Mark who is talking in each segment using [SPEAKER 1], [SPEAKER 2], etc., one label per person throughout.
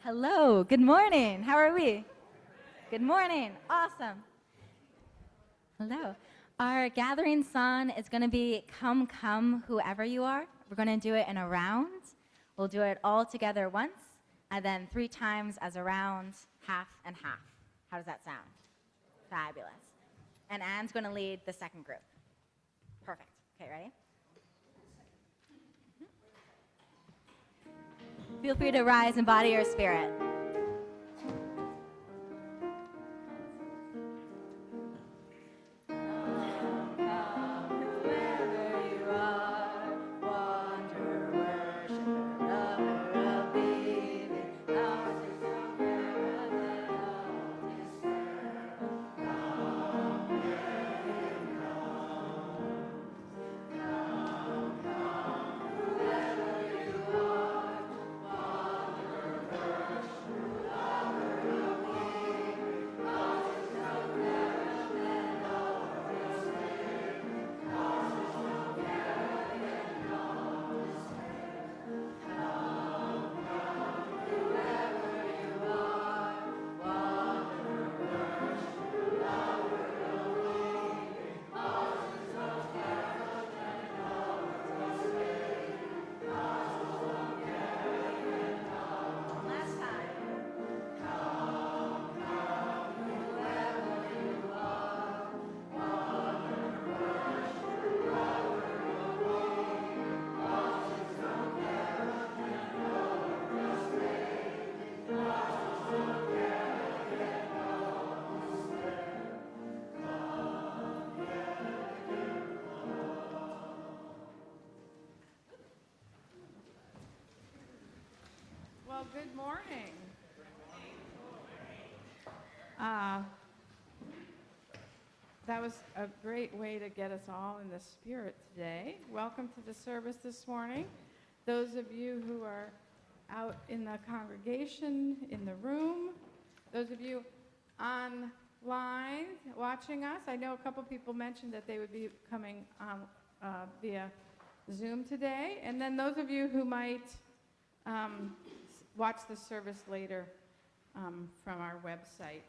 [SPEAKER 1] Hello, good morning. How are we? Good morning. Awesome. Hello. Our gathering song is going to be Come, Come, Whoever You Are. We're going to do it in a round. We'll do it all together once, and then 3 times as a round, half and half. How does that sound? Fabulous. And Anne's going to lead the second group. Perfect. Okay, ready? Feel free to rise and body your spirit.
[SPEAKER 2] Good morning. That was a great way to get us all in the spirit today. Welcome to the service this morning. Those of you who are out in the congregation, in the room, those of you online watching us, I know a couple people mentioned that they would be coming on via Zoom today, and then those of you who might watch the service later from our website.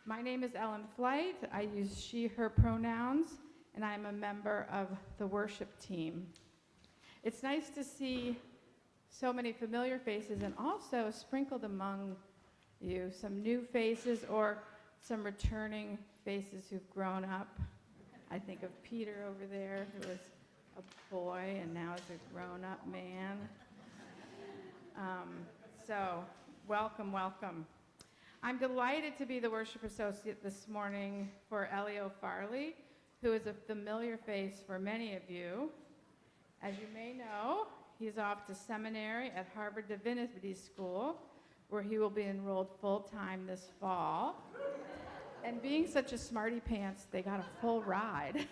[SPEAKER 2] My name is Ellen Flight. I use she, her pronouns, and I'm a member of the worship team. It's nice to see so many familiar faces and also sprinkled among you some new faces or some returning faces who've grown up. I think of Peter over there, who was a boy and now is a grown-up man. So, welcome, welcome. I'm delighted to be the worship associate this morning for Elio Farley, who is a familiar face for many of you. As you may know, he's off to seminary at Harvard Divinity School, where he will be enrolled full-time this fall. And being such a smarty pants, they got a full ride.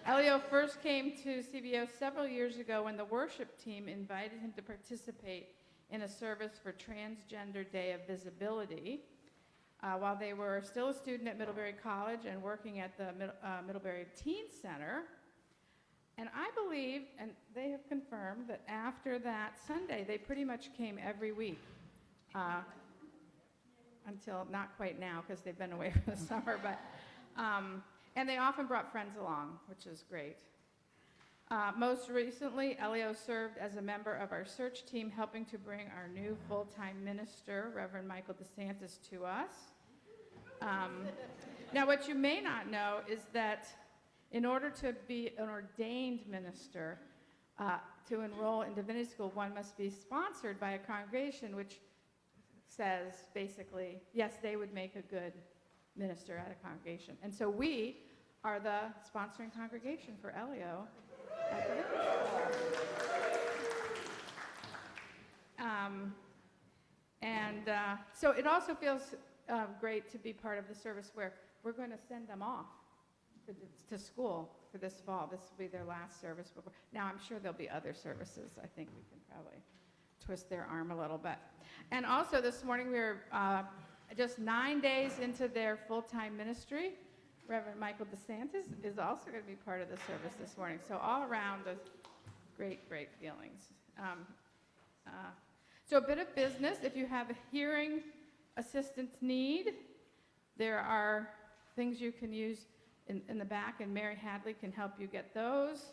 [SPEAKER 2] Elio first came to CVUUS several years ago when the worship team invited him to participate in a service for Transgender Day of Visibility while they were still a student at Middlebury College and working at the Middlebury Teen Center. And I believe, and they have confirmed, that after that Sunday, they pretty much came every week until not quite now because they've been away for the summer, but and they often brought friends along, which is great. Most recently, Elio served as a member of our search team, helping to bring our new full-time minister, Reverend Michael DeSantis, to us. Now, what you may not know is that in order to be an ordained minister, to enroll in divinity school, one must be sponsored by a congregation, which says, basically, yes, they would make a good minister at a congregation. And so we are the sponsoring congregation for Elio at Divinity School. So it also feels great to be part of the service where we're going to send them off to school for this fall. This will be their last service. Now I'm sure there'll be other services. I think we can probably twist their arm a little bit. And also this morning we were just 9 days into their full-time ministry. Reverend Michael DeSantis is also going to be part of the service this morning. So all around, great, great feelings. So a bit of business. If you have a hearing assistance need, there are things you can use in the back, and Mary Hadley can help you get those.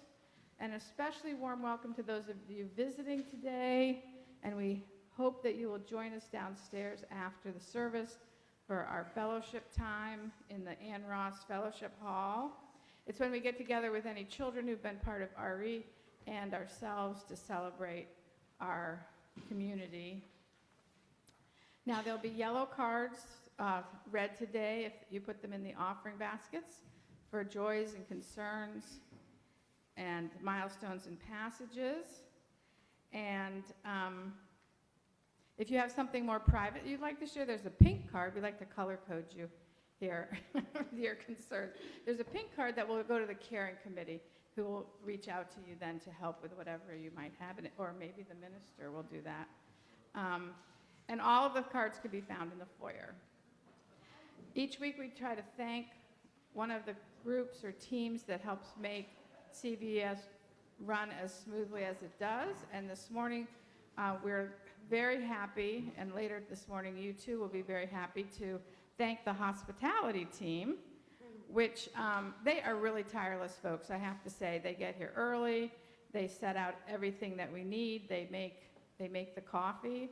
[SPEAKER 2] And especially warm welcome to those of you visiting today, and we hope that you will join us downstairs after the service for our fellowship time in the Ann Ross Fellowship Hall. It's when we get together with any children who've been part of RE and ourselves to celebrate our community. Now, there'll be yellow cards read today if you put them in the offering baskets for joys and concerns and milestones and passages. And if you have something more private you'd like to share, there's a pink card. We like to color code you here, your concerns. There's a pink card that will go to the caring committee, who will reach out to you then to help with whatever you might have, or maybe the minister will do that. And all of the cards can be found in the foyer. Each week we try to thank one of the groups or teams that helps make CVUUS run as smoothly as it does. And this morning we're very happy, and later this morning you too will be very happy to thank the hospitality team, which they are really tireless folks, I have to say. They get here early, they set out everything that we need, they make the coffee,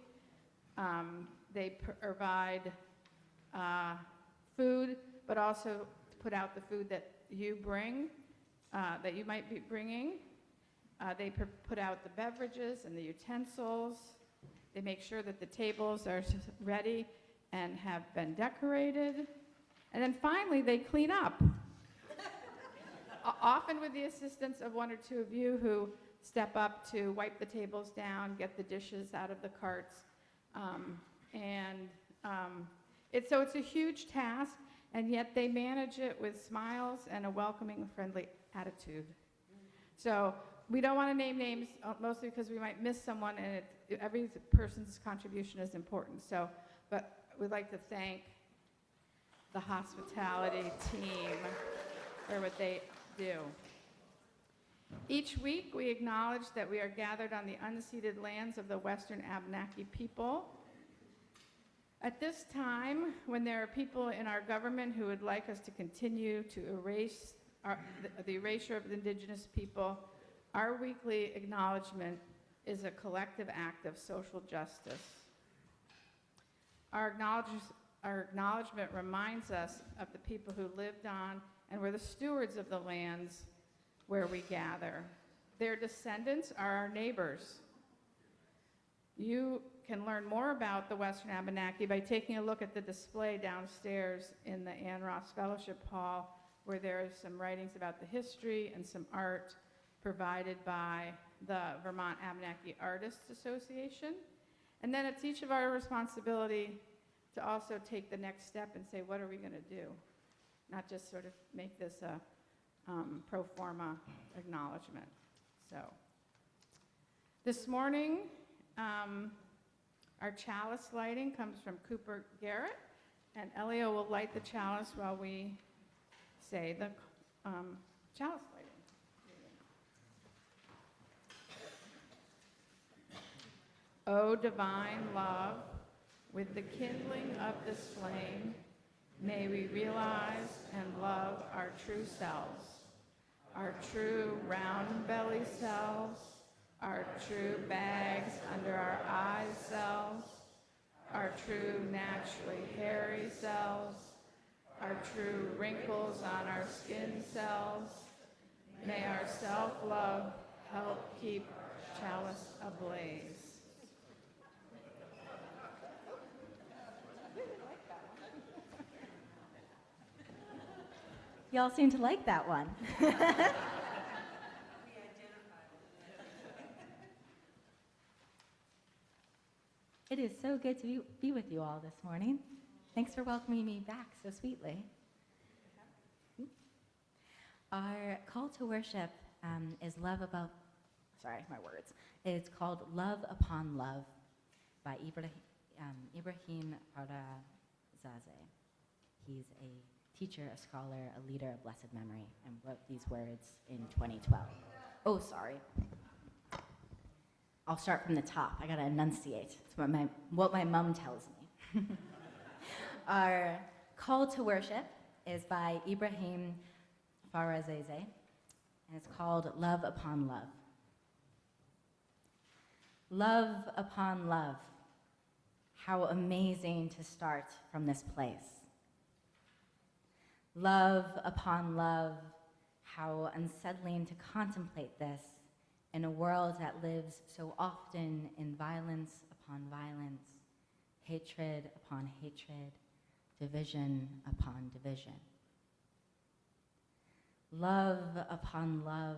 [SPEAKER 2] they provide food, but also put out the food that you bring, that you might be bringing. They put out the beverages and the utensils. They make sure that the tables are ready and have been decorated. And then finally, they clean up. Often with the assistance of one or two of you who step up to wipe the tables down, get the dishes out of the carts. So it's a huge task, and yet they manage it with smiles and a welcoming, friendly attitude. So we don't want to name names, mostly because we might miss someone, and every person's contribution is important. But we'd like to thank the hospitality team for what they do. Each week, we acknowledge that we are gathered on the unceded lands of the Western Abenaki people. At this time, when there are people in our government who would like us to continue to erase the erasure of the Indigenous people, our weekly acknowledgement is a collective act of social justice. Our acknowledgement reminds us of the people who lived on and were the stewards of the lands where we gather. Their descendants are our neighbors. You can learn more about the Western Abenaki by taking a look at the display downstairs in the Ann Ross Fellowship Hall, where there is some writings about the history and some art provided by the Vermont Abenaki Artists Association. And then it's each of our responsibility to also take the next step and say, what are we going to do? Not just sort of make this a pro forma acknowledgement. So this morning, our chalice lighting comes from Cooper Garrett, and Elio will light the chalice while we say the chalice lighting. O divine love, with the kindling of this flame, may we realize and love our true selves, our true round belly selves, our true bags under our eyes selves, our true naturally hairy selves, our true wrinkles on our skin selves. May our self-love help keep chalice ablaze.
[SPEAKER 1] Y'all seem to like that one. It is so good to be with you all this morning. Thanks for welcoming me back so sweetly. Our call to worship is It's called Love Upon Love by Ibrahim Ardazaze. He's a teacher, a scholar, a leader of blessed memory, and wrote these words in 2012. Oh, sorry. I'll start from the top. I gotta enunciate. It's what my mom tells me. Our call to worship is by Ibrahim Farazese, and it's called Love Upon Love. Love upon love. How amazing to start from this place. Love upon love. How unsettling to contemplate this in a world that lives so often in violence upon violence, hatred upon hatred, division upon division. Love upon love.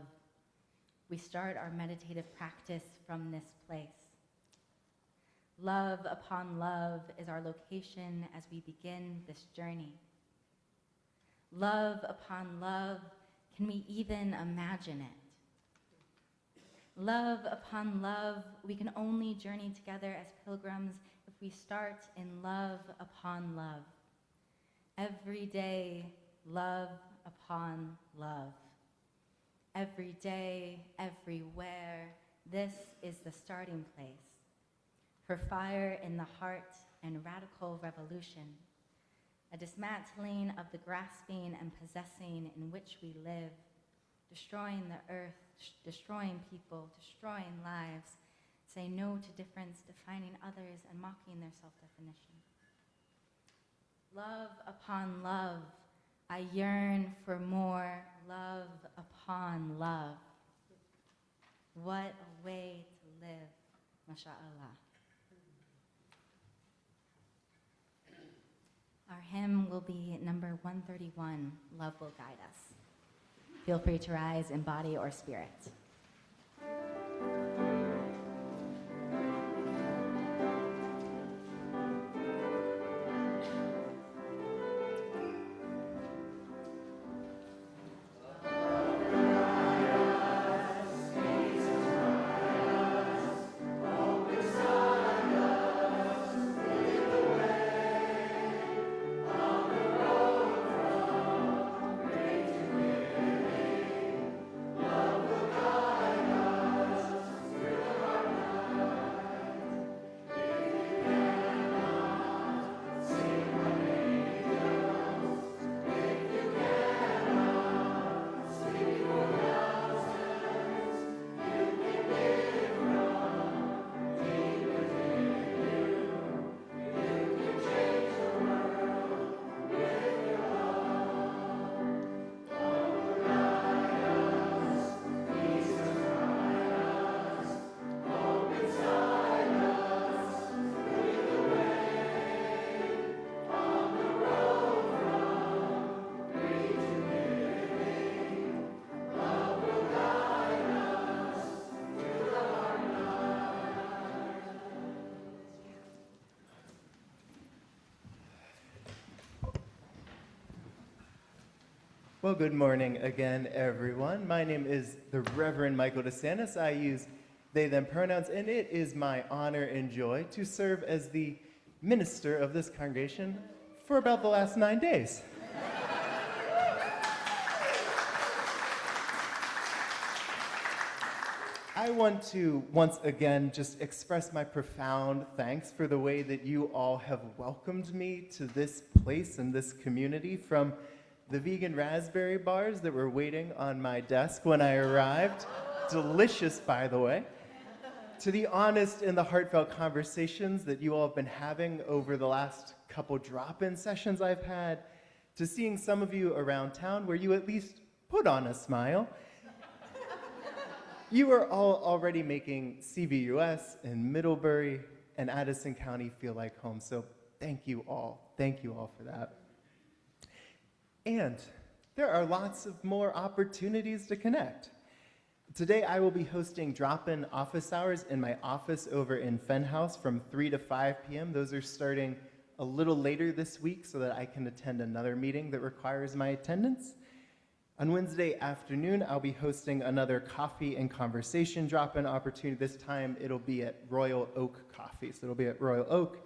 [SPEAKER 1] We start our meditative practice from this place. Love upon love is our location as we begin this journey. Love upon love, can we even imagine it? Love upon love, we can only journey together as pilgrims if we start in love upon love. Every day, love upon love. Every day, everywhere, this is the starting place for fire in the heart and radical revolution, a dismantling of the grasping and possessing in which we live, destroying the earth, destroying people, destroying lives, say no to difference, defining others, and mocking their self-definition. Love upon love, I yearn for more love upon love. What a way to live, mashallah. Our hymn will be number 131, Love Will Guide Us. Feel free to rise in body or spirit.
[SPEAKER 3] Well, good morning again, everyone. My name is the Reverend Michael DeSantis. I use they, them pronouns, and it is my honor and joy to serve as the minister of this congregation for about the last 9 days. I want to once again just express my profound thanks for the way that you all have welcomed me to this place and this community, from the vegan raspberry bars that were waiting on my desk when I arrived, delicious by the way, to the honest and the heartfelt conversations that you all have been having over the last couple drop-in sessions I've had, to seeing some of you around town where you at least put on a smile. You are all already making CVUUS and Middlebury and Addison County feel like home, so thank you all for that. And there are lots of more opportunities to connect. Today I will be hosting drop-in office hours in my office over in Fenn House from 3 to 5 p.m. Those are starting a little later this week so that I can attend another meeting that requires my attendance. On Wednesday afternoon, I'll be hosting another coffee and conversation drop-in opportunity. This time it'll be at Royal Oak Coffee, so it'll be at Royal Oak.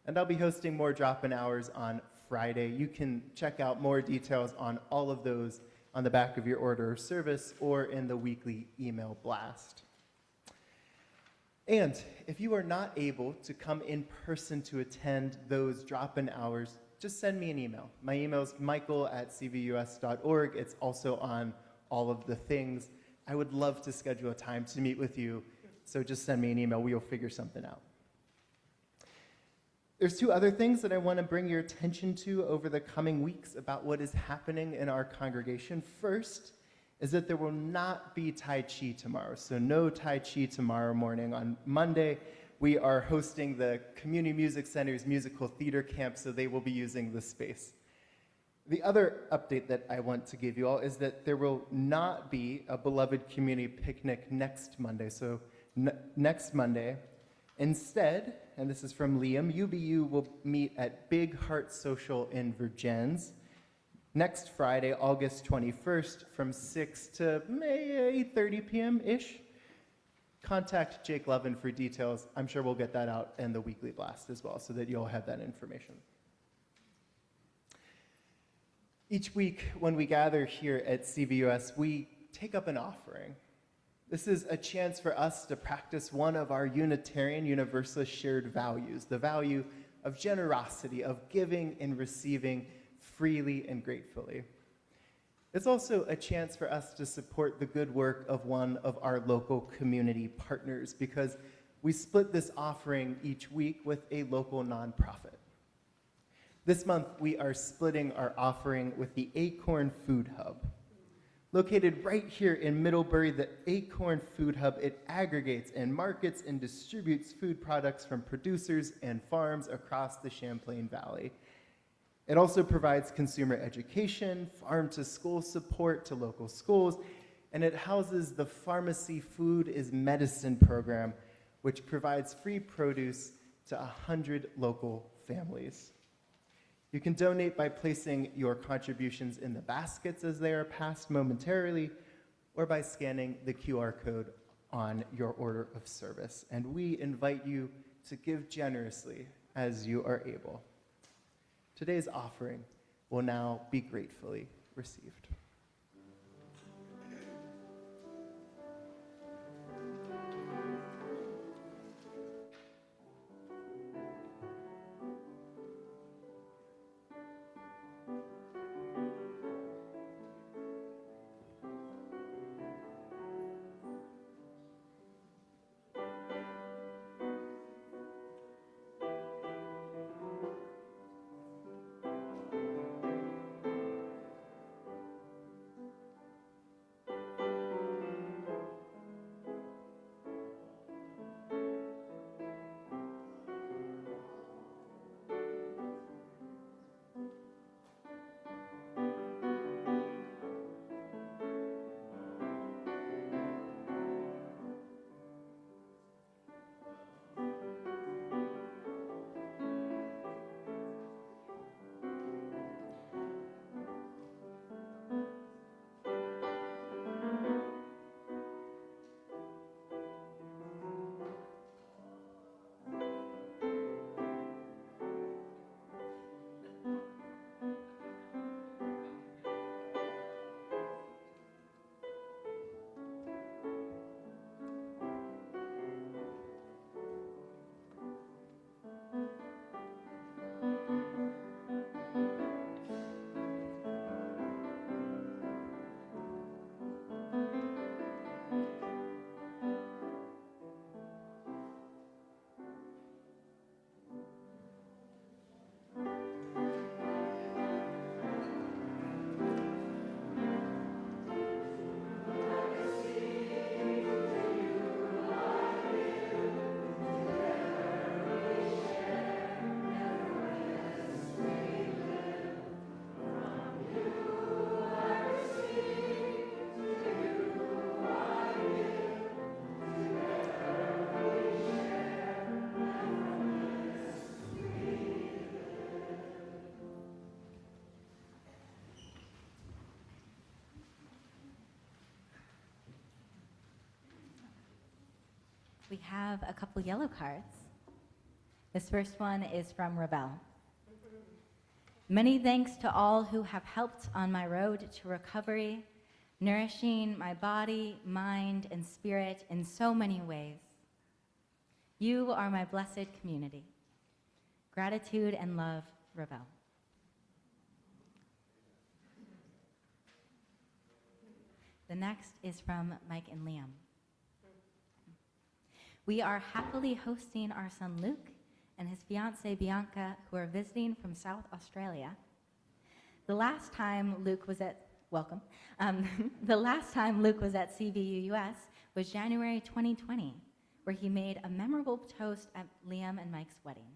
[SPEAKER 3] And I'll be hosting more drop-in hours on Friday. You can check out more details on all of those on the back of your order of service or in the weekly email blast. And if you are not able to come in person to attend those drop-in hours, just send me an email. My email is michael@cvuus.org. It's also on all of the things. I would love to schedule a time to meet with you, so just send me an email. We'll figure something out. There's two other things that I want to bring your attention to over the coming weeks about what is happening in our congregation. First is that there will not be Tai Chi tomorrow, so no Tai Chi tomorrow morning. On Monday, we are hosting the Community Music Center's musical theater camp, so they will be using the space. The other update that I want to give you all is that there will not be a beloved community picnic next Monday, so next Monday. Instead, and this is from Liam, UBU will meet at Big Heart Social in Virgins next Friday, August 21st, from 6 to 8:30 p.m.-ish. Contact Jake Lovin for details. I'm sure we'll get that out in the weekly blast as well, so that you'll have that information. Each week when we gather here at CVUS, we take up an offering. This is a chance for us to practice one of our Unitarian Universalist shared values, the value of generosity, of giving and receiving freely and gratefully. It's also a chance for us to support the good work of one of our local community partners, because we split this offering each week with a local nonprofit. This month, we are splitting our offering with the Acorn Food Hub. Located right here in Middlebury, the Acorn Food Hub, it aggregates and markets and distributes food products from producers and farms across the Champlain Valley. It also provides consumer education, farm-to-school support to local schools, and it houses the Pharmacy Food is Medicine program, which provides free produce to 100 local families. You can donate by placing your contributions in the baskets as they are passed momentarily, or by scanning the QR code on your order of service. And we invite you to give generously as you are able. Today's offering will now be gratefully received.
[SPEAKER 1] We have a couple yellow cards. This first one is from Rebel. Many thanks to all who have helped on my road to recovery, nourishing my body, mind, and spirit in so many ways. You are my blessed community. Gratitude and love, Ravel. The next is from Mike and Liam. We are happily hosting our son Luke and his fiancée Bianca, who are visiting from South Australia. The last time Luke was at CVUUS was January 2020, where he made a memorable toast at Liam and Mike's wedding.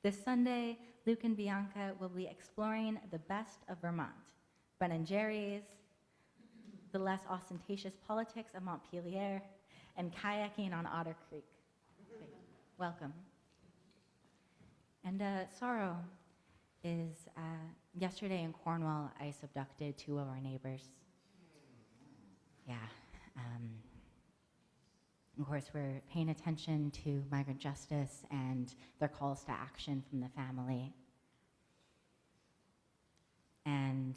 [SPEAKER 1] This Sunday, Luke and Bianca will be exploring the best of Vermont, Ben & Jerry's, the less ostentatious politics of Montpelier, and kayaking on Otter Creek. Welcome. And sorrow is, yesterday in Cornwall, ICE abducted 2 of our neighbors. Yeah. Of course, we're paying attention to migrant justice and their calls to action from the family. And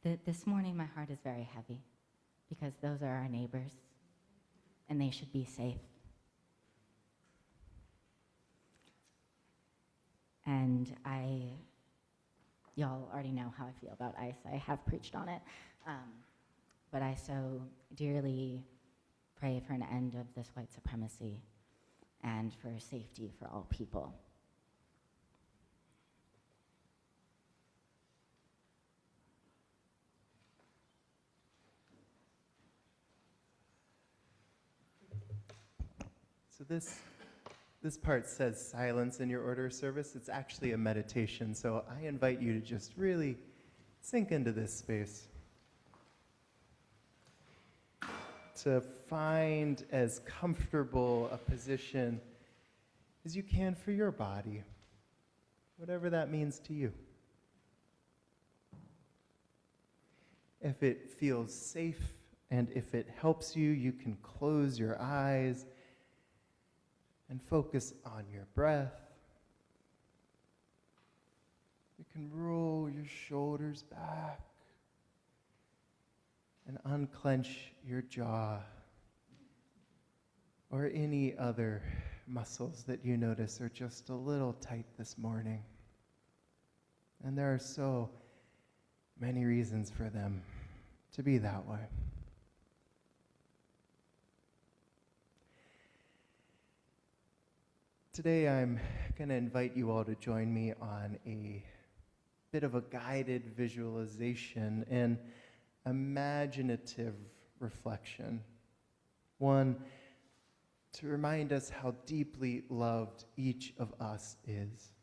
[SPEAKER 1] this morning, my heart is very heavy because those are our neighbors, and they should be safe. And y'all already know how I feel about ICE. I have preached on it. But I so dearly pray for an end of this white supremacy and for safety for all people.
[SPEAKER 3] So this part says silence in your order of service. It's actually a meditation, so I invite you to just really sink into this space. To find as comfortable a position as you can for your body, whatever that means to you. If it feels safe and if it helps you, you can close your eyes and focus on your breath. You can roll your shoulders back and unclench your jaw or any other muscles that you notice are just a little tight this morning. And there are so many reasons for them to be that way. Today I'm going to invite you all to join me on a bit of a guided visualization and imaginative reflection. One, to remind us how deeply loved each of us is.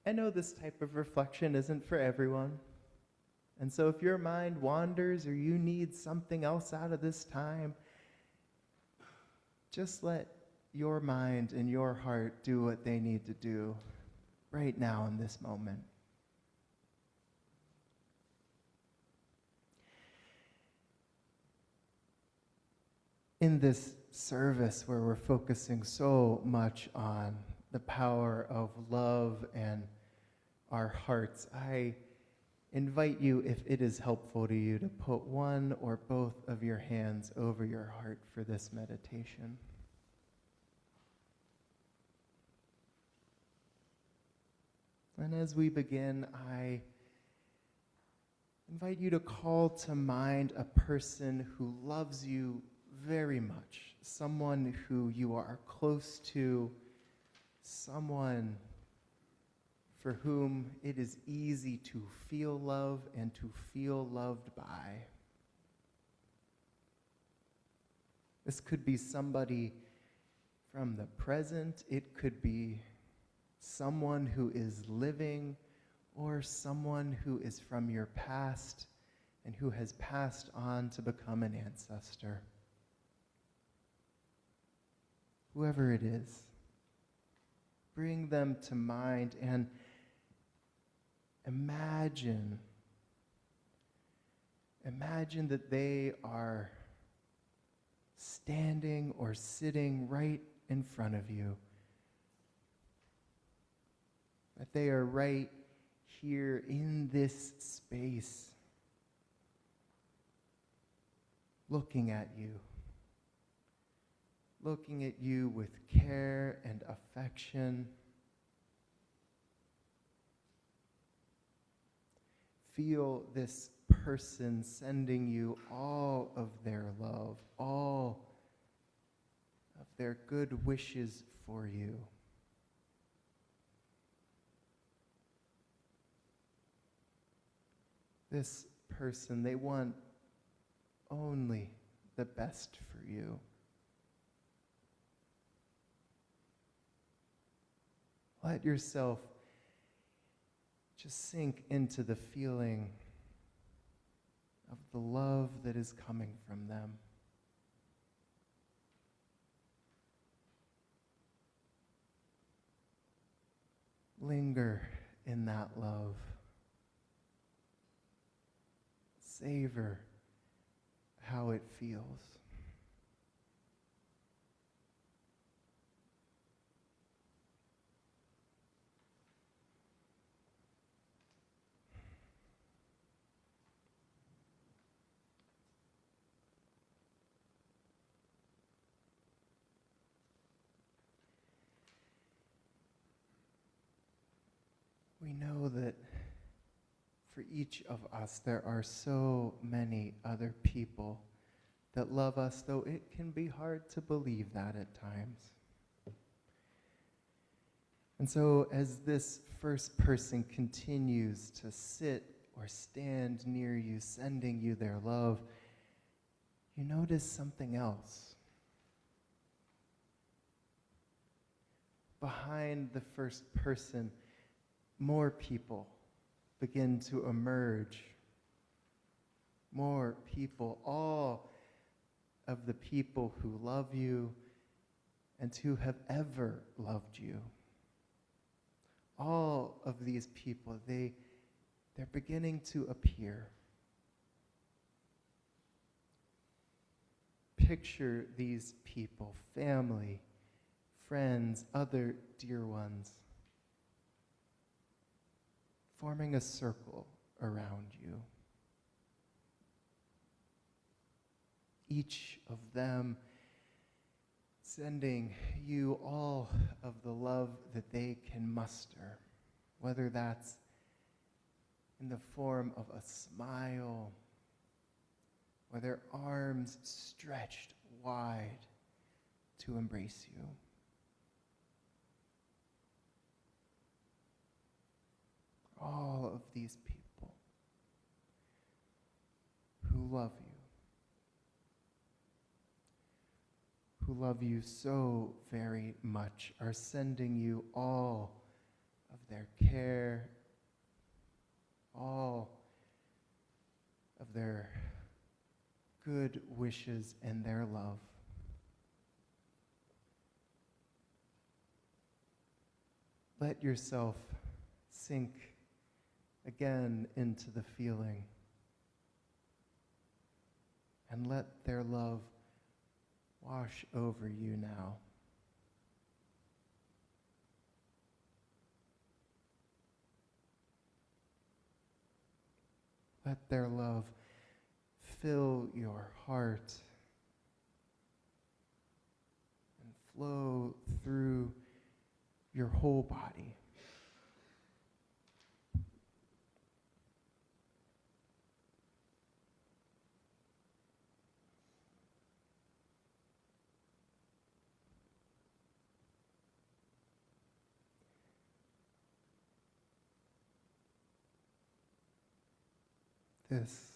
[SPEAKER 3] I know this type of reflection isn't for everyone. And so if your mind wanders or you need something else out of this time, just let your mind and your heart do what they need to do right now in this moment. In this service where we're focusing so much on the power of love and our hearts, I invite you, if it is helpful to you, to put one or both of your hands over your heart for this meditation. And as we begin, I invite you to call to mind a person who loves you very much, someone who you are close to, someone for whom it is easy to feel love and to feel loved by. This could be somebody from the present, it could be someone who is living, or someone who is from your past and who has passed on to become an ancestor. Whoever it is, bring them to mind and imagine that they are standing or sitting right in front of you. That they are right here in this space. looking at you with care and affection. Feel this person sending you all of their love, all of their good wishes for you. This person, they want only the best for you. Let yourself just sink into the feeling of the love that is coming from them. Linger in that love. Savor how it feels. We know that for each of us, there are so many other people that love us, though it can be hard to believe that at times. And so as this first person continues to sit or stand near you, sending you their love, you notice something else. Behind the first person, more people begin to emerge. More people, all of the people who love you and who have ever loved you. All of these people, they're beginning to appear. Picture these people, family, friends, other dear ones, forming a circle around you. Each of them sending you all of the love that they can muster, whether that's in the form of a smile or their arms stretched wide to embrace you. All of these people who love you so very much, are sending you all of their care, all of their good wishes and their love. Let yourself sink again into the feeling, and let their love wash over you now. Let their love fill your heart and flow through your whole body. This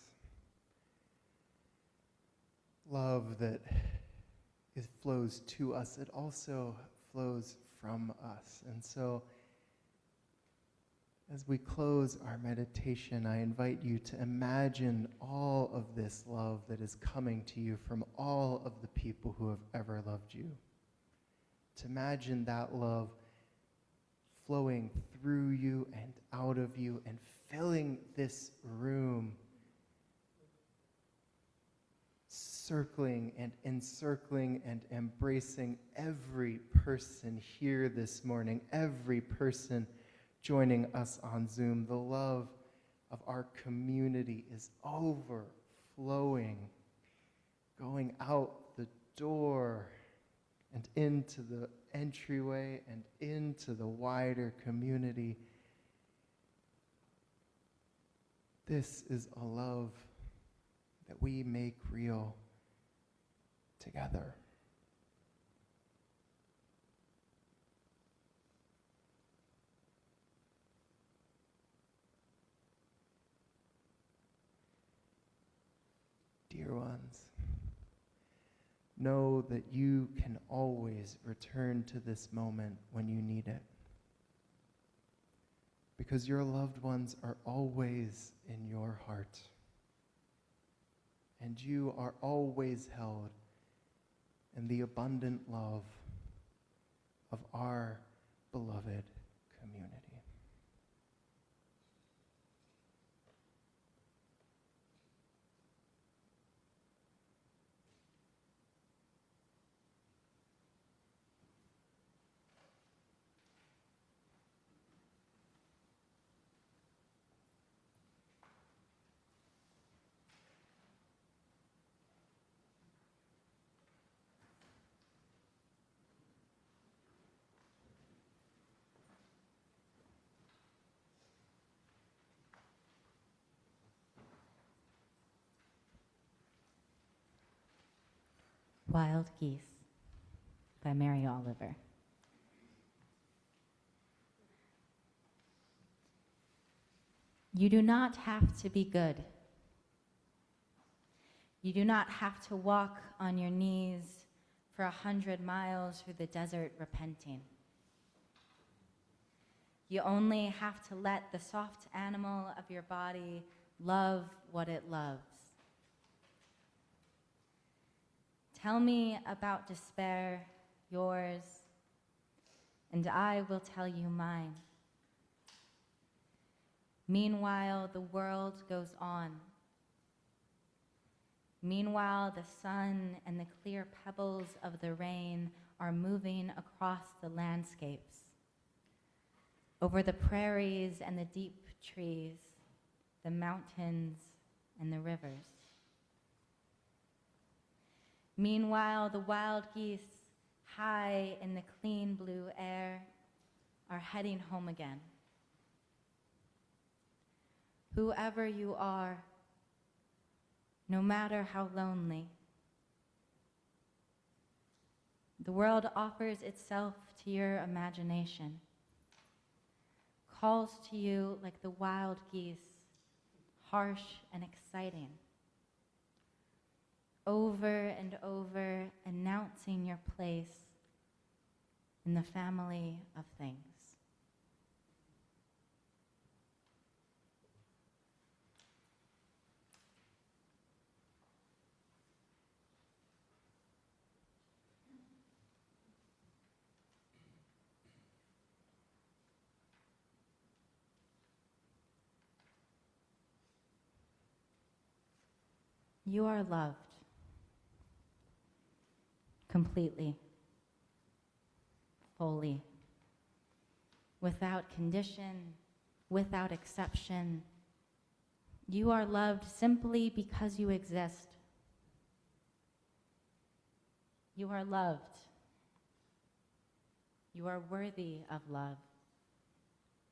[SPEAKER 3] love that flows to us, it also flows from us. And so, as we close our meditation, I invite you to imagine all of this love that is coming to you from all of the people who have ever loved you. To imagine that love flowing through you and out of you and filling this room, circling and encircling and embracing every person here this morning, every person joining us on Zoom. The love of our community is overflowing going out the door and into the entryway and into the wider community. This is a love that we make real together. Dear ones, know that you can always return to this moment when you need it, because your loved ones are always in your heart, and you are always held in the abundant love of our beloved community.
[SPEAKER 1] Wild Geese by Mary Oliver. You do not have to be good. You do not have to walk on your knees for 100 miles through the desert repenting. You only have to let the soft animal of your body love what it loves. Tell me about despair, yours, and I will tell you mine. Meanwhile, the world goes on. Meanwhile, the sun and the clear pebbles of the rain are moving across the landscapes, over the prairies and the deep trees, the mountains and the rivers. Meanwhile, the wild geese, high in the clean blue air, are heading home again. Whoever you are, no matter how lonely, the world offers itself to your imagination, calls to you like the wild geese, harsh and exciting, over and over announcing your place in the family of things. You are loved completely, fully, without condition, without exception. You are loved simply because you exist. You are loved. You are worthy of love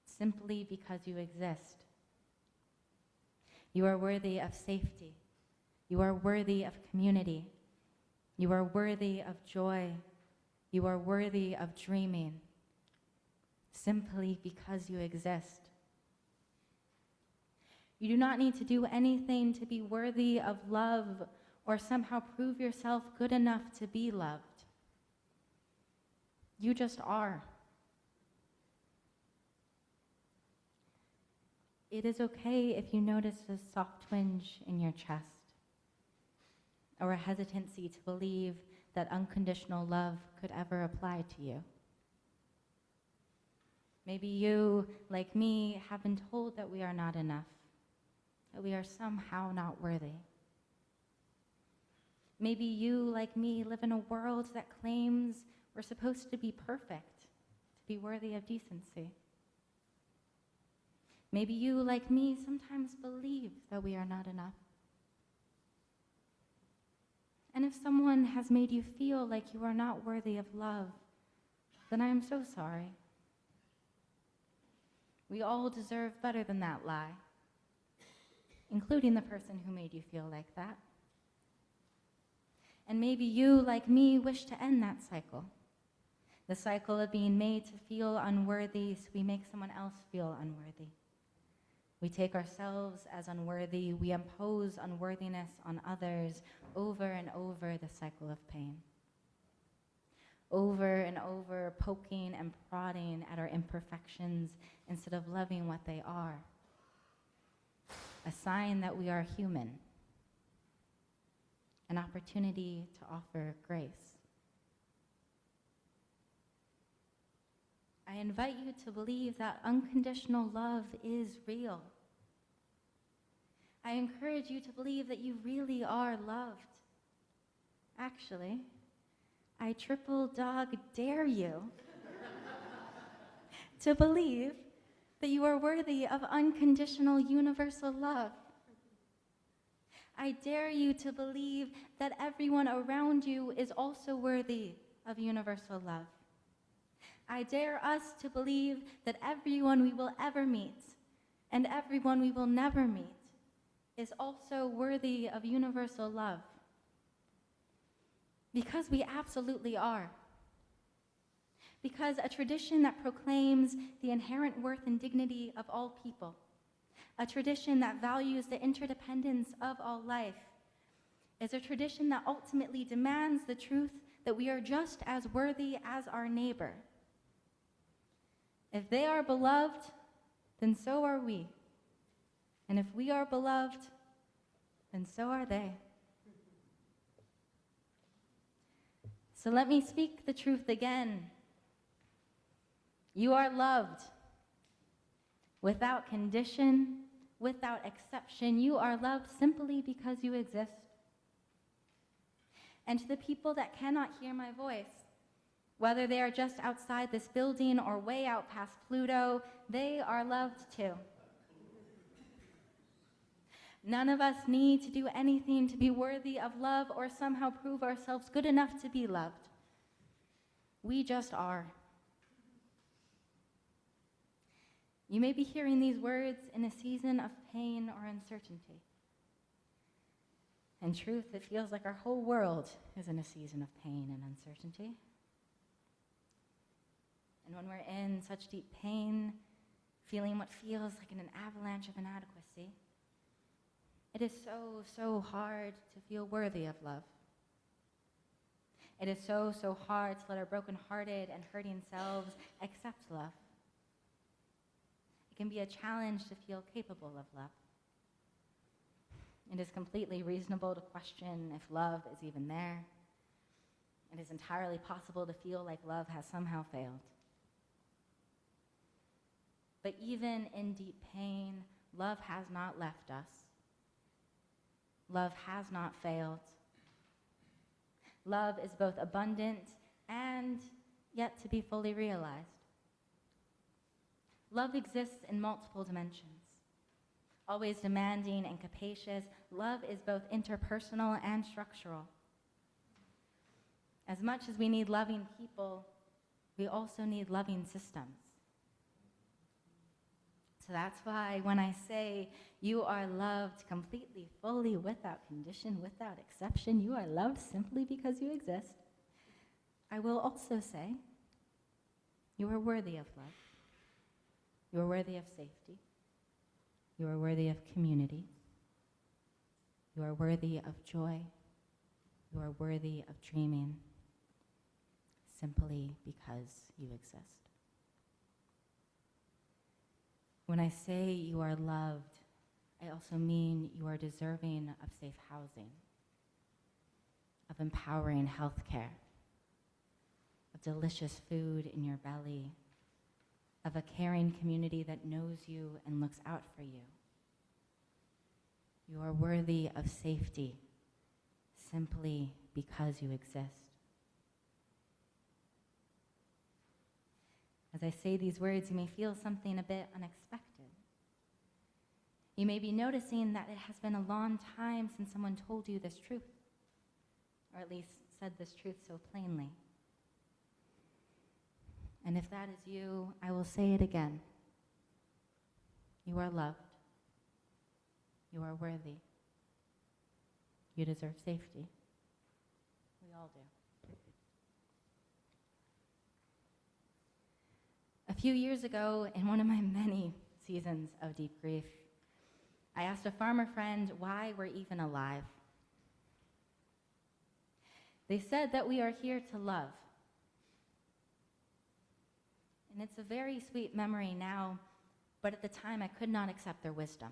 [SPEAKER 1] simply because you exist. You are worthy of safety. You are worthy of community. You are worthy of joy. You are worthy of dreaming, simply because you exist. You do not need to do anything to be worthy of love or somehow prove yourself good enough to be loved. You just are. It is okay if you notice a soft twinge in your chest, or a hesitancy to believe that unconditional love could ever apply to you. Maybe you, like me, have been told that we are not enough, that we are somehow not worthy. Maybe you, like me, live in a world that claims we're supposed to be perfect, to be worthy of decency. Maybe you, like me, sometimes believe that we are not enough. And if someone has made you feel like you are not worthy of love, then I am so sorry. We all deserve better than that lie, including the person who made you feel like that. And maybe you, like me, wish to end that cycle. The cycle of being made to feel unworthy so we make someone else feel unworthy. We take ourselves as unworthy. We impose unworthiness on others over and over the cycle of pain. Over and over, poking and prodding at our imperfections instead of loving what they are. A sign that we are human. An opportunity to offer grace. I invite you to believe that unconditional love is real. I encourage you to believe that you really are loved. Actually, I triple dog dare you to believe that you are worthy of unconditional universal love. I dare you to believe that everyone around you is also worthy of universal love. I dare us to believe that everyone we will ever meet and everyone we will never meet is also worthy of universal love. Because we absolutely are. Because a tradition that proclaims the inherent worth and dignity of all people, a tradition that values the interdependence of all life, is a tradition that ultimately demands the truth that we are just as worthy as our neighbor. If they are beloved, then so are we. And if we are beloved, then so are they. So let me speak the truth again. You are loved. Without condition, without exception, you are loved simply because you exist. And to the people that cannot hear my voice, whether they are just outside this building or way out past Pluto, they are loved too. None of us need to do anything to be worthy of love or somehow prove ourselves good enough to be loved. We just are. You may be hearing these words in a season of pain or uncertainty. In truth, it feels like our whole world is in a season of pain and uncertainty. And when we're in such deep pain, feeling what feels like an avalanche of inadequacy, it is so, so hard to feel worthy of love. It is so, so hard to let our brokenhearted and hurting selves accept love. It can be a challenge to feel capable of love. It is completely reasonable to question if love is even there. It is entirely possible to feel like love has somehow failed. But even in deep pain, love has not left us. Love has not failed. Love is both abundant and yet to be fully realized. Love exists in multiple dimensions. Always demanding and capacious, love is both interpersonal and structural. As much as we need loving people, we also need loving systems. So that's why when I say you are loved completely, fully, without condition, without exception, you are loved simply because you exist, I will also say you are worthy of love. You are worthy of safety. You are worthy of community. You are worthy of joy. You are worthy of dreaming simply because you exist. When I say you are loved, I also mean you are deserving of safe housing, of empowering health care, of delicious food in your belly, of a caring community that knows you and looks out for you. You are worthy of safety simply because you exist. As I say these words, you may feel something a bit unexpected. You may be noticing that it has been a long time since someone told you this truth, or at least said this truth so plainly. And if that is you, I will say it again. You are loved. You are worthy. You deserve safety. We all do. A few years ago, in one of my many seasons of deep grief, I asked a farmer friend why we're even alive. They said that we are here to love. And it's a very sweet memory now, but at the time I could not accept their wisdom.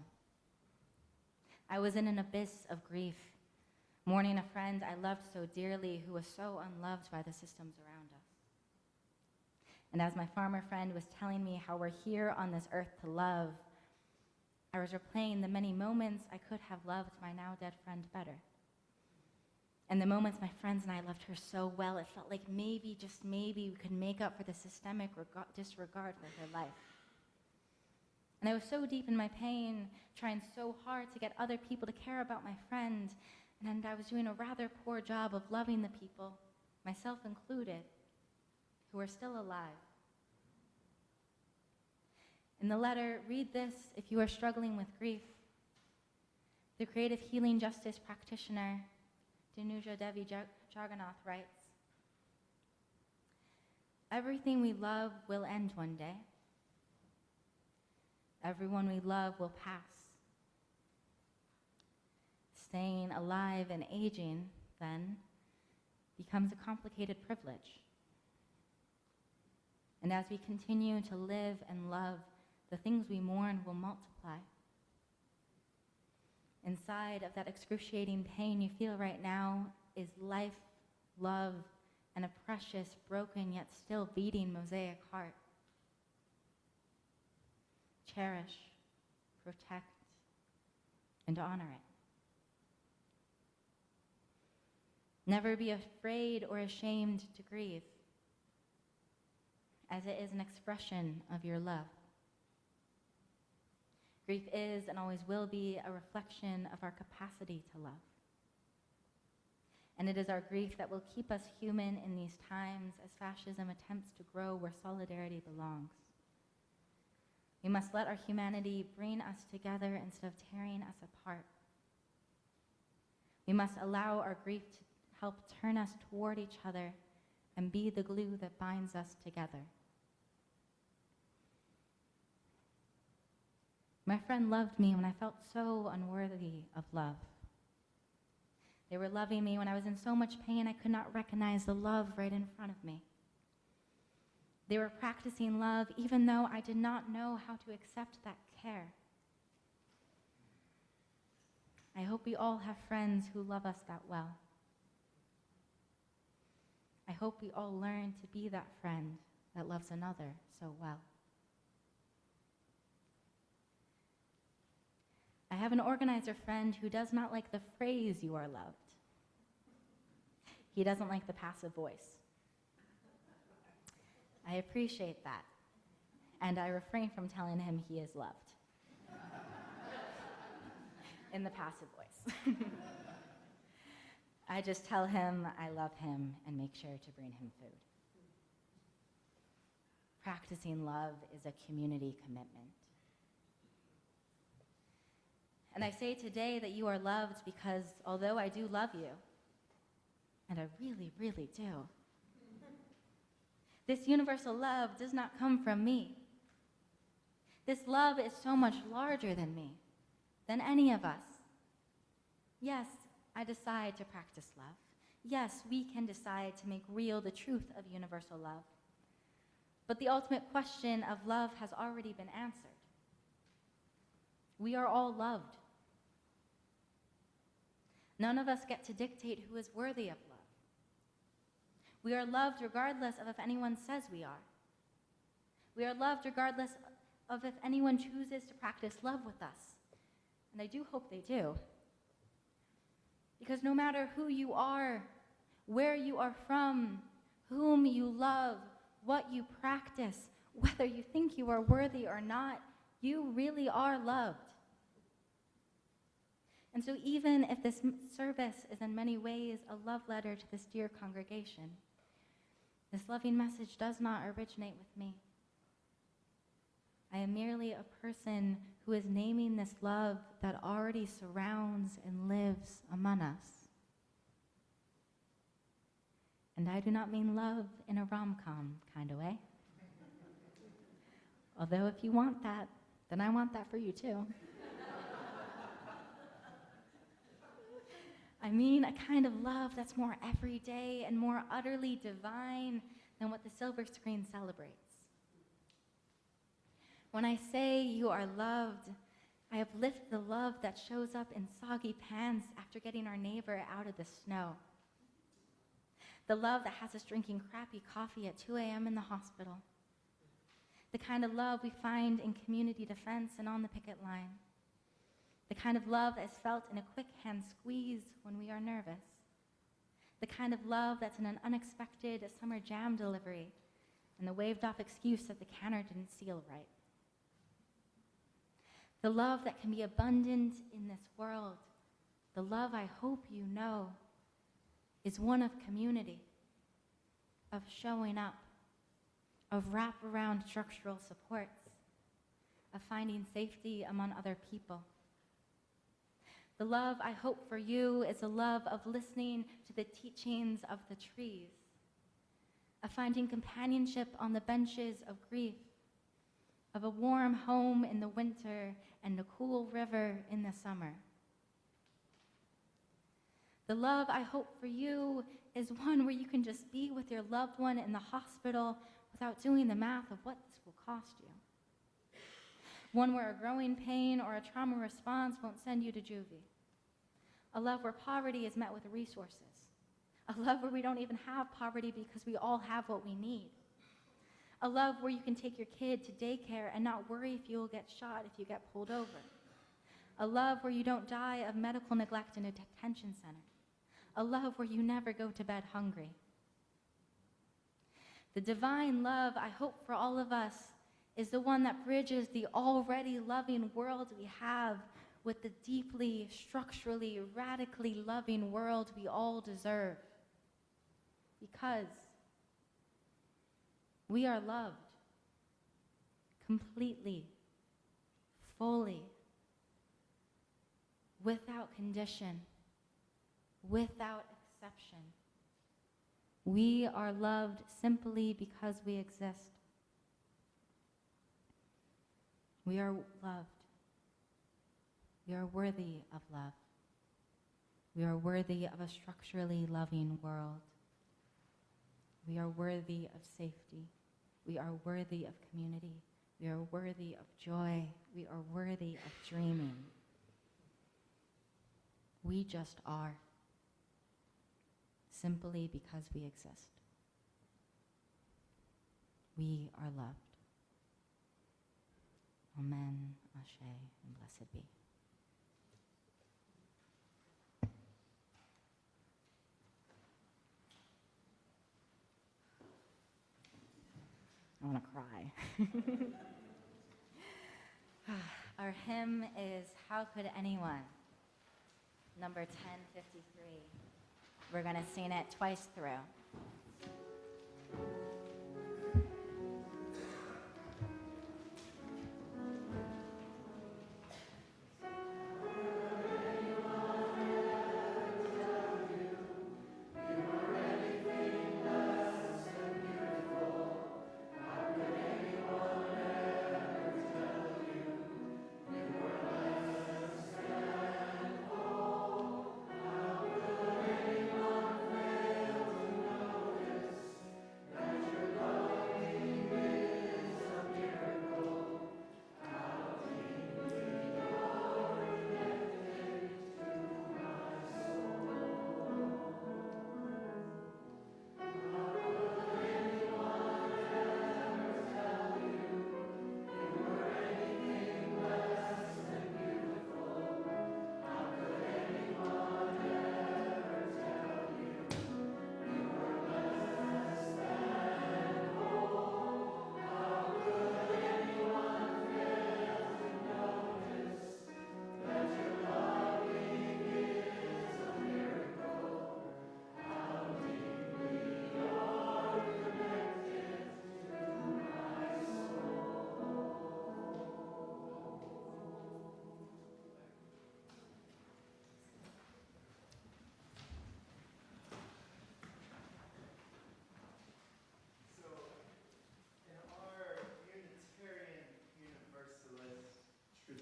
[SPEAKER 1] I was in an abyss of grief, mourning a friend I loved so dearly who was so unloved by the systems around us. And as my farmer friend was telling me how we're here on this earth to love, I was replaying the many moments I could have loved my now dead friend better. And the moments my friends and I loved her so well, it felt like maybe, just maybe, we could make up for the systemic disregard for her life. And I was so deep in my pain, trying so hard to get other people to care about my friend, and I was doing a rather poor job of loving the people, myself included, who are still alive. In the letter, read this if you are struggling with grief. The creative healing justice practitioner, Danuja Devi Jagannath, writes, "Everything we love will end one day. Everyone we love will pass. Staying alive and aging, then, becomes a complicated privilege. And as we continue to live and love, the things we mourn will multiply. Inside of that excruciating pain you feel right now is life, love, and a precious, broken, yet still beating mosaic heart. Cherish, protect, and honor it. Never be afraid or ashamed to grieve, as it is an expression of your love. Grief is and always will be a reflection of our capacity to love. And it is our grief that will keep us human in these times as fascism attempts to grow where solidarity belongs. We must let our humanity bring us together instead of tearing us apart. We must allow our grief to help turn us toward each other and be the glue that binds us together. My friend loved me when I felt so unworthy of love. They were loving me when I was in so much pain I could not recognize the love right in front of me. They were practicing love even though I did not know how to accept that care. I hope we all have friends who love us that well. I hope we all learn to be that friend that loves another so well. I have an organizer friend who does not like the phrase "you are loved." He doesn't like the passive voice. I appreciate that, and I refrain from telling him he is loved in the passive voice. I just tell him I love him and make sure to bring him food. Practicing love is a community commitment. And I say today that you are loved because although I do love you, and I really, really do, this universal love does not come from me. This love is so much larger than me, than any of us. Yes, I decide to practice love. Yes, we can decide to make real the truth of universal love. But the ultimate question of love has already been answered. We are all loved. None of us get to dictate who is worthy of love. We are loved regardless of if anyone says we are. We are loved regardless of if anyone chooses to practice love with us. And I do hope they do. Because no matter who you are, where you are from, whom you love, what you practice, whether you think you are worthy or not, you really are loved. And so even if this service is in many ways a love letter to this dear congregation, this loving message does not originate with me. I am merely a person who is naming this love that already surrounds and lives among us. And I do not mean love in a rom-com kind of way. Although if you want that, then I want that for you too. I mean a kind of love that's more everyday and more utterly divine than what the silver screen celebrates. When I say you are loved, I uplift the love that shows up in soggy pants after getting our neighbor out of the snow. The love that has us drinking crappy coffee at 2 a.m. in the hospital. The kind of love we find in community defense and on the picket line. The kind of love that is felt in a quick hand squeeze when we are nervous. The kind of love that's in an unexpected summer jam delivery and the waved off excuse that the canner didn't seal right. The love that can be abundant in this world, the love I hope you know, is one of community, of showing up, of wraparound structural supports, of finding safety among other people. The love I hope for you is a love of listening to the teachings of the trees, of finding companionship on the benches of grief, of a warm home in the winter and a cool river in the summer. The love I hope for you is one where you can just be with your loved one in the hospital without doing the math of what this will cost you. One where a growing pain or a trauma response won't send you to juvie. A love where poverty is met with resources. A love where we don't even have poverty because we all have what we need. A love where you can take your kid to daycare and not worry if you'll get shot if you get pulled over. A love where you don't die of medical neglect in a detention center. A love where you never go to bed hungry. The divine love I hope for all of us is the one that bridges the already loving world we have with the deeply, structurally, radically loving world we all deserve. Because we are loved completely, fully, without condition, without exception. We are loved simply because we exist. We are loved. We are worthy of love. We are worthy of a structurally loving world. We are worthy of safety. We are worthy of community. We are worthy of joy. We are worthy of dreaming. We just are, simply because we exist. We are loved. Amen, Ashe, and blessed be. I want to cry. Our hymn is How Could Anyone? Number 1053. We're going to sing it twice through.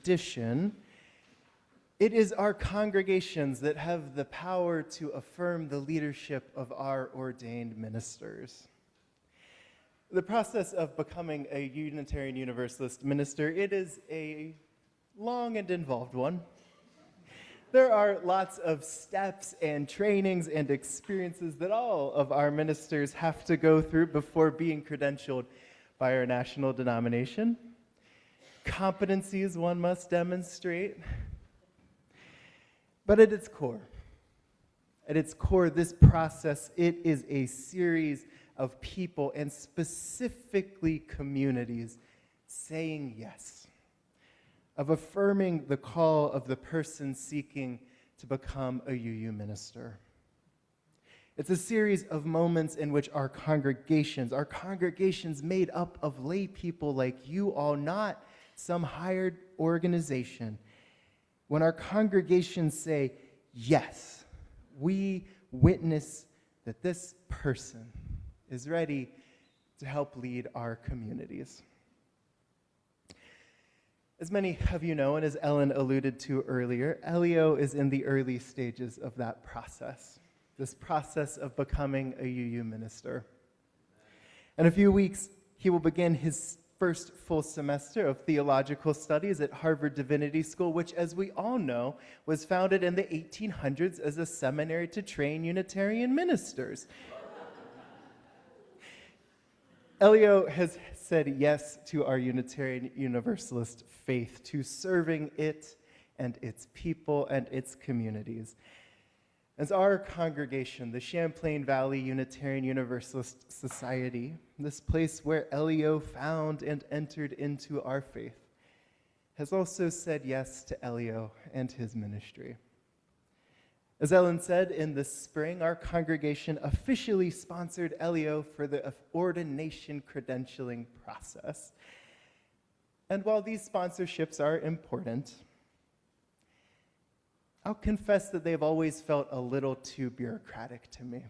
[SPEAKER 3] tradition, it is our congregations that have the power to affirm the leadership of our ordained ministers. The process of becoming a Unitarian Universalist minister, it is a long and involved one. There are lots of steps and trainings and experiences that all of our ministers have to go through before being credentialed by our national denomination. Competencies one must demonstrate. But at its core, this process, it is a series of people and specifically communities saying yes, of affirming the call of the person seeking to become a UU minister. It's a series of moments in which our congregations made up of lay people like you all, not some hired organization, when our congregations say, yes, we witness that this person is ready to help lead our communities. As many of you know, and as Ellen alluded to earlier, Elio is in the early stages of that process, this process of becoming a UU minister. In a few weeks, he will begin his first full semester of theological studies at Harvard Divinity School, which, as we all know, was founded in the 1800s as a seminary to train Unitarian ministers. Elio has said yes to our Unitarian Universalist faith, to serving it and its people and its communities. As our congregation, the Champlain Valley Unitarian Universalist Society, this place where Elio found and entered into our faith, has also said yes to Elio and his ministry. As Ellen said, in the spring, our congregation officially sponsored Elio for the ordination credentialing process. And while these sponsorships are important, I'll confess that they've always felt a little too bureaucratic to me.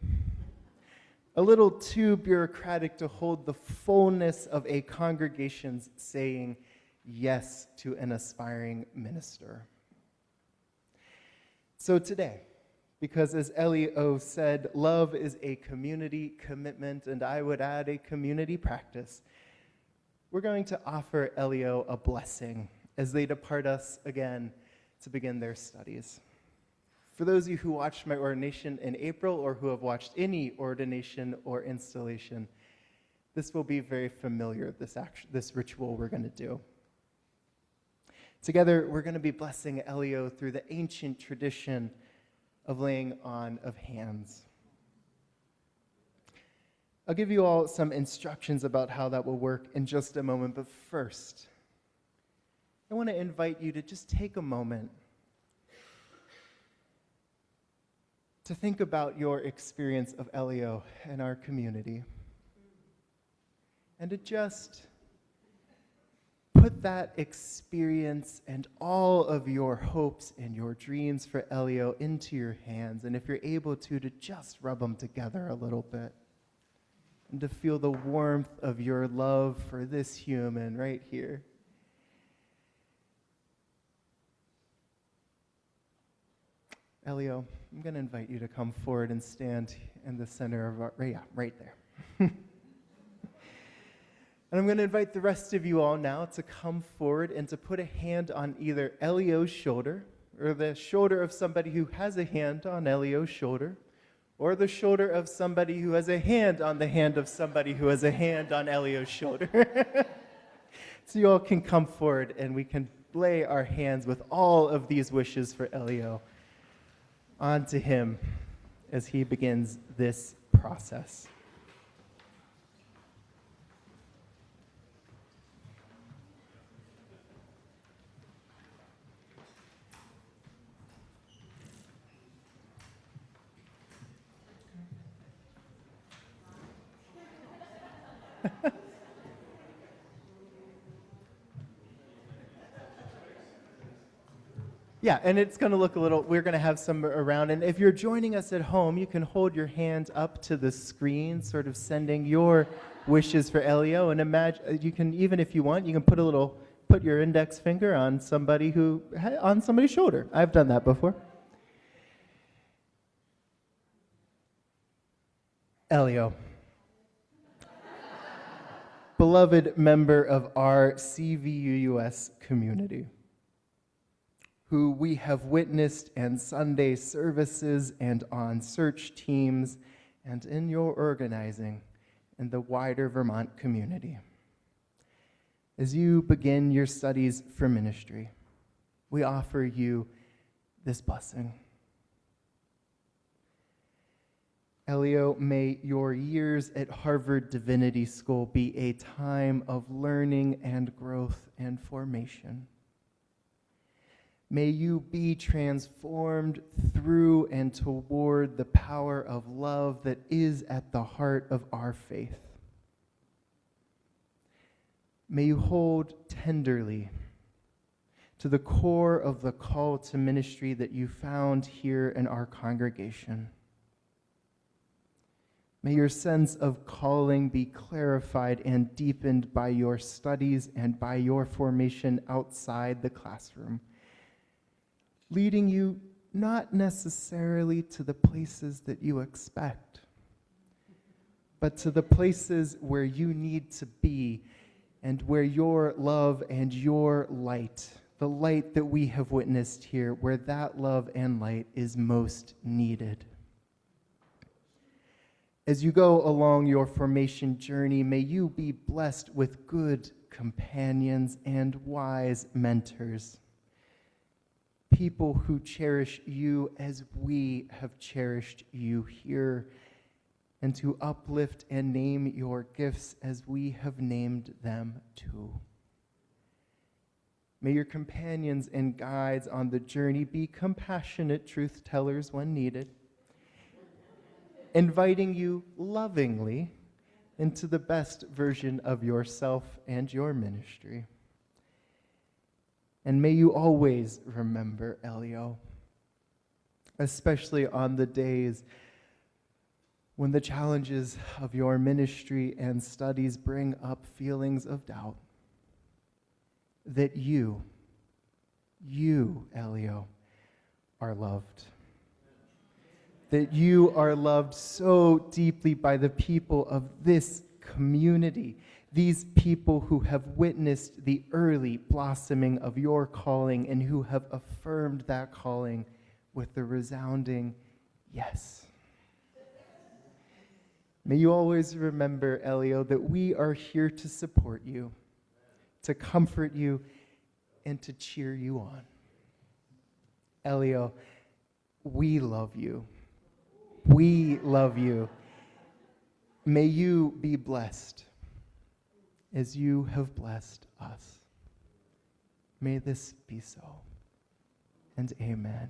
[SPEAKER 3] A little too bureaucratic to hold the fullness of a congregation's saying yes to an aspiring minister. So today, because as Elio said, love is a community commitment, and I would add a community practice, we're going to offer Elio a blessing as they depart us again to begin their studies. For those of you who watched my ordination in April or who have watched any ordination or installation, this will be very familiar, this ritual we're going to do. Together, we're going to be blessing Elio through the ancient tradition of laying on of hands. I'll give you all some instructions about how that will work in just a moment, but first, I want to invite you to just take a moment to think about your experience of Elio in our community, and to just put that experience and all of your hopes and your dreams for Elio into your hands, and if you're able to just rub them together a little bit, and to feel the warmth of your love for this human right here. Elio, I'm going to invite you to come forward and stand in the center of our, right there. And I'm going to invite the rest of you all now to come forward and to put a hand on either Elio's shoulder, or the shoulder of somebody who has a hand on Elio's shoulder, or the shoulder of somebody who has a hand on the hand of somebody who has a hand on Elio's shoulder. So you all can come forward and we can lay our hands with all of these wishes for Elio onto him as he begins this process. Yeah, and it's going to look a little, we're going to have some around, and if you're joining us at home, you can hold your hand up to the screen, sort of sending your wishes for Elio, and imagine, you can, even if you want, you can put put your index finger on somebody's shoulder. I've done that before. Elio, beloved member of our CVUUS community, who we have witnessed in Sunday services and on search teams and in your organizing in the wider Vermont community. As you begin your studies for ministry, we offer you this blessing. Elio, may your years at Harvard Divinity School be a time of learning and growth and formation. May you be transformed through and toward the power of love that is at the heart of our faith. May you hold tenderly to the core of the call to ministry that you found here in our congregation. May your sense of calling be clarified and deepened by your studies and by your formation outside the classroom, leading you not necessarily to the places that you expect, but to the places where you need to be and where your love and your light, the light that we have witnessed here, where that love and light is most needed. As you go along your formation journey, may you be blessed with good companions and wise mentors, people who cherish you as we have cherished you here, and to uplift and name your gifts as we have named them too. May your companions and guides on the journey be compassionate truth tellers when needed, inviting you lovingly into the best version of yourself and your ministry. And may you always remember, Elio, especially on the days when the challenges of your ministry and studies bring up feelings of doubt, that you, Elio, are loved. That you are loved so deeply by the people of this community, these people who have witnessed the early blossoming of your calling and who have affirmed that calling with the resounding yes. May you always remember, Elio, that we are here to support you, to comfort you, and to cheer you on. Elio, we love you. We love you. May you be blessed as you have blessed us. May this be so. And amen.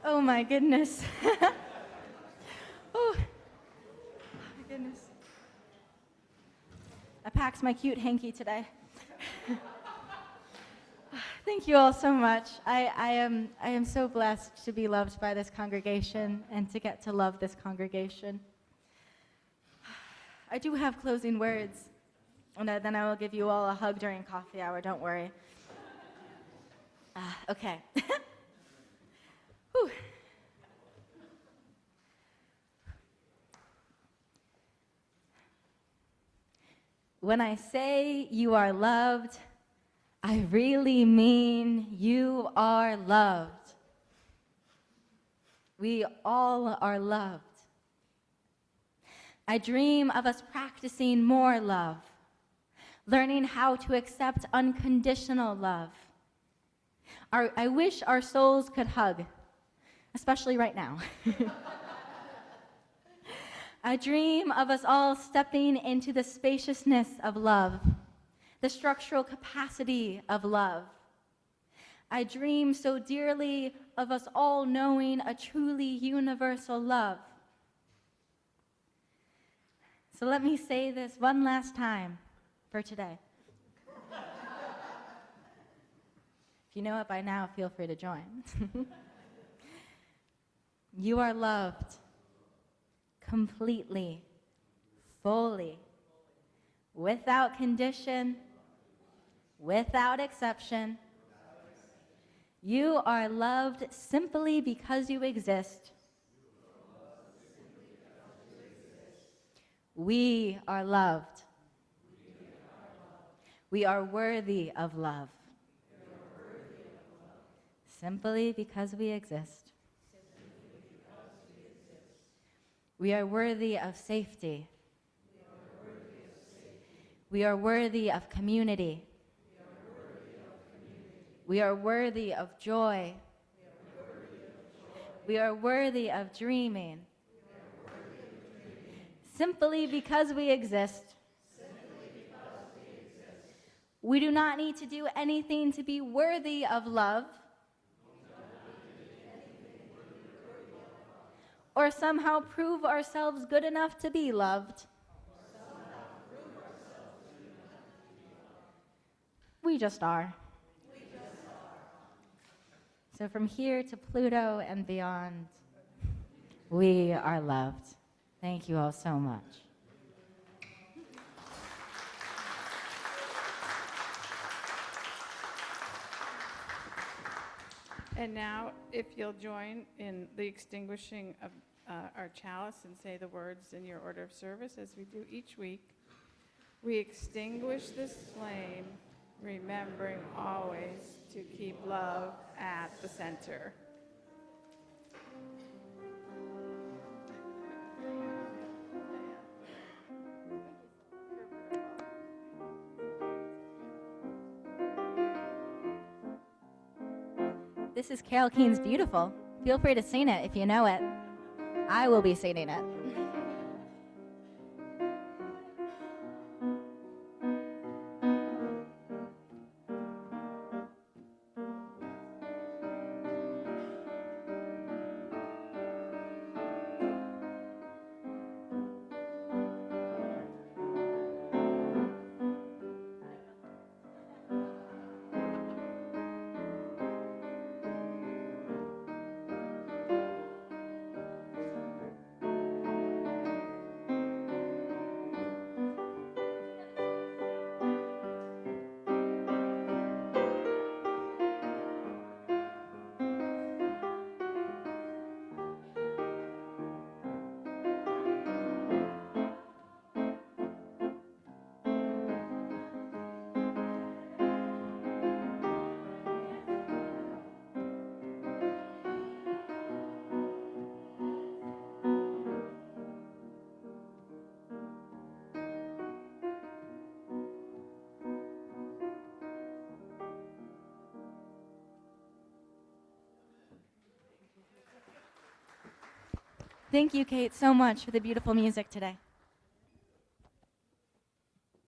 [SPEAKER 1] Oh my goodness. Oh my goodness. I packed my cute hanky today. Thank you all so much. I am so blessed to be loved by this congregation and to get to love this congregation. I do have closing words, and then I will give you all a hug during coffee hour, don't worry. Okay. Whew. When I say you are loved, I really mean you are loved. We all are loved. I dream of us practicing more love, learning how to accept unconditional love, I wish our souls could hug, especially right now. I dream of us all stepping into the spaciousness of love, the structural capacity of love. I dream so dearly of us all knowing a truly universal love. So let me say this one last time for today. If you know it by now, feel free to join. You are loved completely, fully, without condition, without exception. You are loved simply because you exist. We are loved. We are worthy of love. Simply because we exist. We are worthy of safety. We are worthy of community. We are worthy of joy. We are worthy of dreaming. Simply because we exist. We do not need to do anything to be worthy of love. Or somehow prove ourselves good enough to be loved. We just are. So from here to Pluto and beyond, we are loved. Thank you all so much.
[SPEAKER 2] And now, if you'll join in the extinguishing of our chalice and say the words in your order of service, as we do each week. We extinguish this flame, remembering always to keep love at the center.
[SPEAKER 1] This is Carole King's Beautiful. Feel free to sing it if you know it. I will be singing it. Thank you, Kate, so much for the beautiful music today.